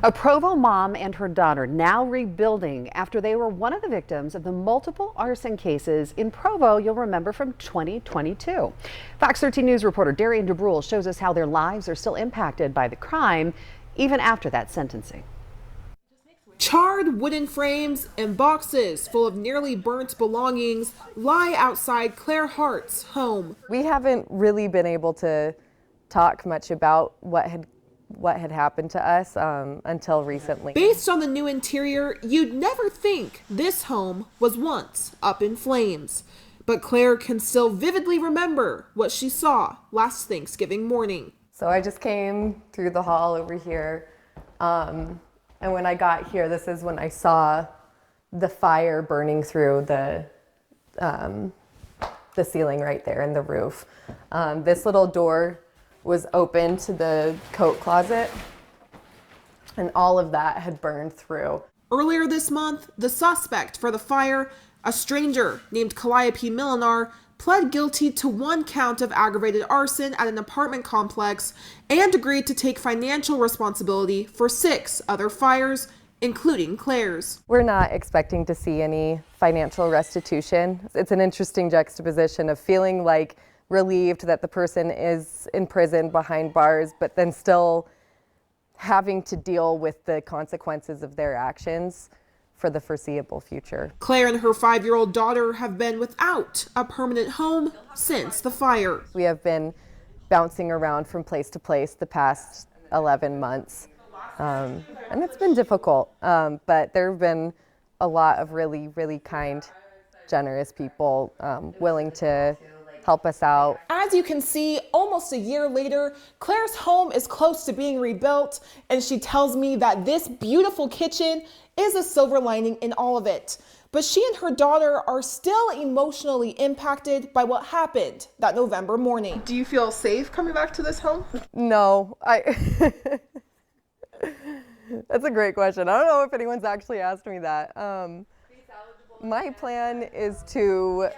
A Provo mom and her daughter now rebuilding after they were one of the victims of the multiple arson cases in Provo, you'll remember, from 2022. Fox 13 News reporter Darian DeBrule shows us how their lives are still impacted by the crime, even after that sentencing. Charred wooden frames and boxes full of nearly burnt belongings lie outside Claire Hart's home. We haven't really been able to talk much about what had happened to us until recently. Based on the new interior, you'd never think this home was once up in flames. But Claire can still vividly remember what she saw last Thanksgiving morning. So I just came through the hall over here, and when I got here, this is when I saw the fire burning through the ceiling right there and the roof. This little door was open to the coat closet, and all of that had burned through. Earlier this month, the suspect for the fire, a stranger named Calliope Milinar, pled guilty to 1 count of aggravated arson at an apartment complex and agreed to take financial responsibility for 6 other fires, including Claire's. We're not expecting to see any financial restitution. It's an interesting juxtaposition of feeling like relieved that the person is in prison behind bars, but then still having to deal with the consequences of their actions for the foreseeable future. Claire and her 5-year-old daughter have been without a permanent home since the fire. We have been bouncing around from place to place the past 11 months, and it's been difficult, but there have been a lot of really, really kind, generous people willing to help us out. As you can see, almost a year later, Claire's home is close to being rebuilt, and she tells me that this beautiful kitchen is a silver lining in all of it. But she and her daughter are still emotionally impacted by what happened that November morning. Do you feel safe coming back to this home? No, that's a great question. I don't know if anyone's actually asked me that. My plan is to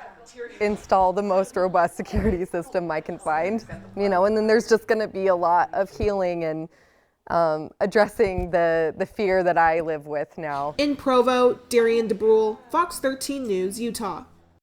install the most robust security system I can find, and then there's just going to be a lot of healing and addressing the fear that I live with now. In Provo, Darian DeBrule, Fox 13 News, Utah.